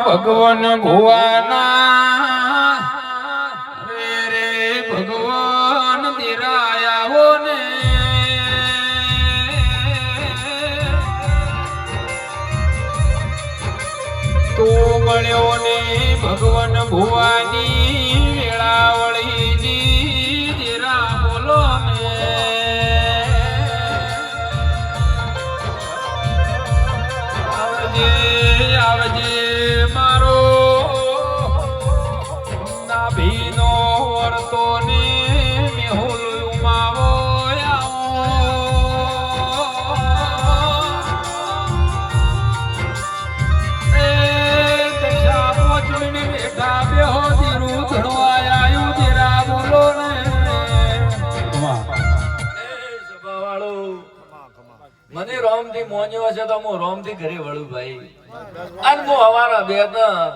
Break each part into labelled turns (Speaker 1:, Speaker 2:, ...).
Speaker 1: ભગવાન ભુવાના રે રે ભગવાન દિરાયાઓ ને તો મળ્યો ને ભગવાન ભુવાની વેળાવળીજી દિરા બોલો ને આવજે આવજે મારો નાભીનો વર્તો ને મેહુલ ઉમાવો
Speaker 2: મને રોમ થી મોન્યો હશે તો હું રોમ થી ઘરે વળું ભાઈ અને હું હવાના બે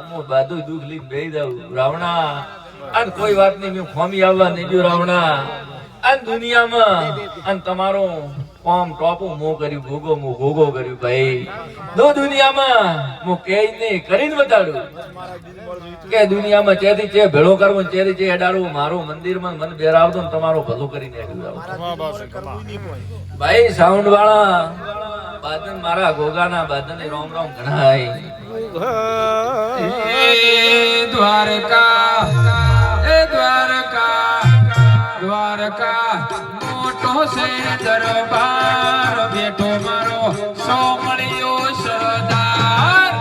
Speaker 2: હું બધું દુઃખ લઈને બેહી દઉં રાવણા અને કોઈ વાત નહીં મેં ખોમી આવવા નહીં દઉં રાવણા અને દુનિયામાં અને તમારો કોમ ટોપું મો કર્યું ભોગો કર્યું ભાઈ દો દુનિયામાં હું કે નહીં કરીને બતાડું કે દુનિયામાં ચેથી ચે ભેળો કરવો ચેથી ચે અડાડવું મારું મંદિરમાં મન બેરાવતો ને તમારો ભલું કરીને ભાઈ સાઉન્ડ વાળા બાદન મારા ગોગાના બાદન રોમ રોમ ગણાય
Speaker 1: દ્વારકા દ્વારકા મોટો છે દરબાર બેઠો મારો સોમળિયો સરદાર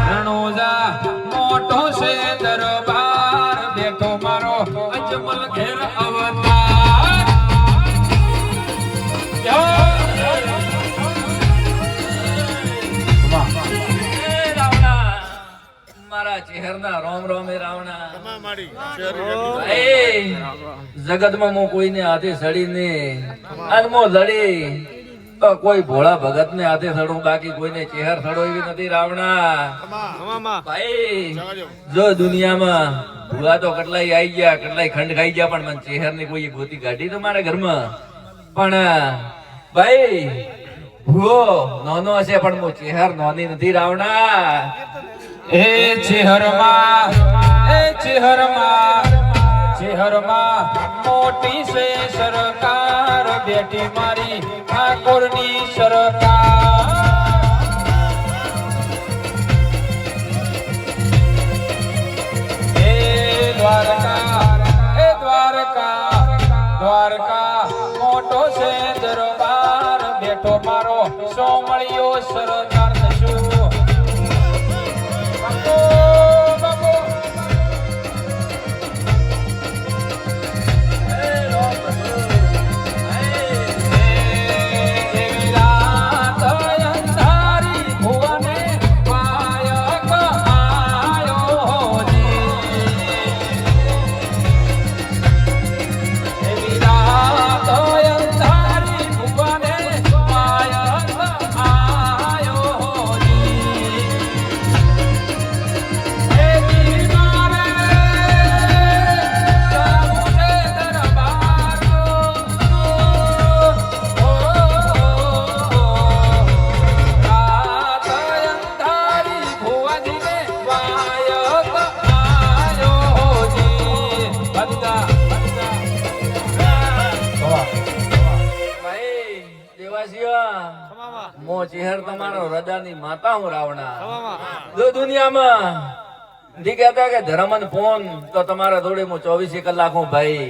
Speaker 1: રણોજા મોટો છે દરબાર બેઠો મારો અજમલ ઘેર અવતાર
Speaker 2: મારા ચહેરના રોમ રોમ એ રાવણા જગતમાં હું કોઈને હાથે સડીને અનમો લડી તો કોઈ ભોળા ભગત ને હાથે સડું બાકી કોઈને ચહેર સડો એવી નથી રાવણા ભાઈ જો દુનિયામાં ભૂવા તો કેટલાય આવી ગયા કેટલાય ખંડ ખાઈ ગયા પણ મને ચહેર ની કોઈ ગોતી કાઢી તો મારા ઘરમાં પણ ભાઈ ભૂવો નાનો હશે પણ હું ચહેર નાની નથી રાવણા
Speaker 1: એ ચેહરમાં મોટી છે સરકાર બેટી મારી ઠાકોરની સરકાર એ દ્વારકા મોટો છે દરબાર બેઠો મારો સોમળિયો સરદાર થશું
Speaker 2: મો ચહેર તમારો રદાની માતા હું રાવણા જો દુનિયામાં જી કહેતા કે ધર્મન ફોન તો તમારા જોડે હું 24 કલાક હું ભાઈ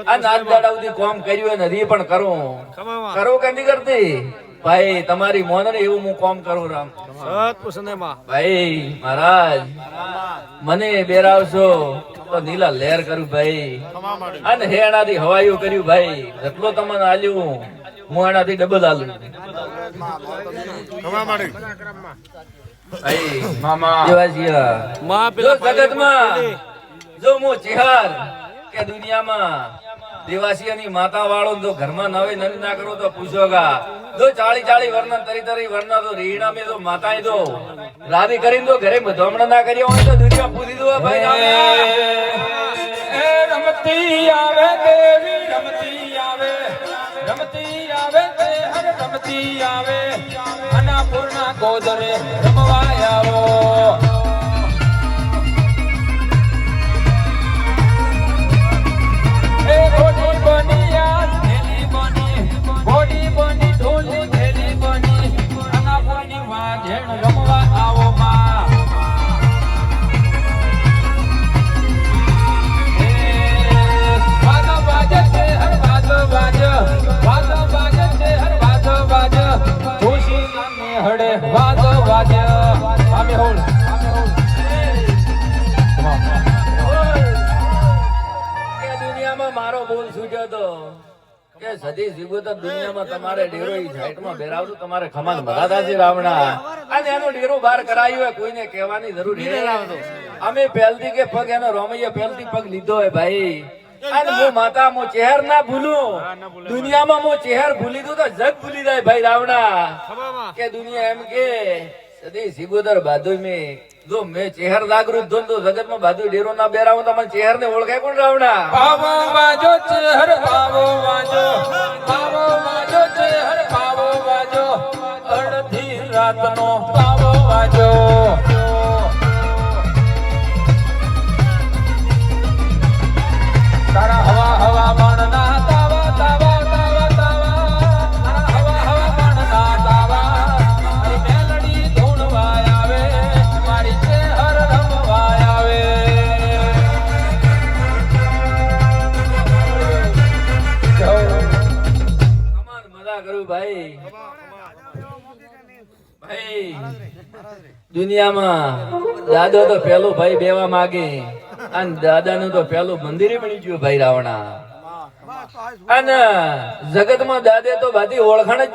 Speaker 2: આ નાચ દાડા સુધી કામ કર્યું નથી પણ કરું કે નહીં કરતી ભાઈ તમારી મોન ને એવું હું કામ કરું રામ ભાઈ મહારાજ મને બેરાવશો તો નીલા લહેર કરું ભાઈ અને હેણાથી હવાયું કર્યું ભાઈ જેટલો તમને આલ્યું હું એનાથી ડબલ આલું દેવાસીયાની માતા વાળો તો ઘરમાં નવે નવી ના કરો તો પૂછોગા જો 40 વર્ણ તરી વર્ણ તો રીણા મે તો માતાએ તો રાધી કરીને તો ઘરે ધમણ ના કર્યો હોય તો દુનિયા પૂછી દો ભાઈ
Speaker 1: એ રમત રમતી આવે દેવી રમતી આવે તે હર રમતી આવે અનાપૂર્ણા ગોદરે રમવા આવો એ ગોડી બની યાર થેલી બની ગોડી બની ઢોલી થેલી બની અનાપૂર્ણી વાજણ રમવા આવો માં વાજો વાજે છે હર વાજો વાજો વાજો વાજે છે હર વાજો વાજો ખુશી નામે હડે વાજો વાજો આમે હોલ
Speaker 2: કે દુનિયામાં મારો બોલ છૂટ્યો તો કે સદી જીગોતર દુનિયામાં તમારે ડેરો ઈ સાઈડમાં બેરાવતું તમારે ખમાન ભરાતા છે રાવણા અને એનો ડેરો બહાર કરાયો હોય કોઈને કહેવાની જરૂર નથી અમે પહેલથી કે પગ એનો રોમૈયા પહેલથી પગ લીધો હે ભાઈ અને હું માતા મો ચહેર ના ભૂલું દુનિયામાં મો ચહેર ભૂલી દઉં તો જગ ભૂલી જાય ભાઈ રાવણા કે દુનિયા એમ કે સદી જીગોતર બાદુ મે જો મેં ચહેર જાગૃત ધોન તો જગતમાં બાદુ ડેરો ના બેરાવું તો મને ચહેર ને ઓળખાય કોણ રાવણા
Speaker 1: પાવો વાજો છે હર પાવો વાજો છે હર પાવો વાજો અડધી રાતનો પાવો વાજો તારા હવા હવા મણના તાવા તાવા તાવા તાવા તારા હવા હવા મણના તાવા મારી મેલડી ધૂણવા આવે મારી ચહેર રમવા આવે
Speaker 2: કમાલ મજા કરું ભાઈ ભાઈ દુનિયામાં દાદો તો પેલો ભાઈ બેવા માગે અને દાદાનું તો પેલું મંદિરે બની ગયું ભાઈ રાવણા અને જગતમાં દાદે તો બધી ઓળખાણ જ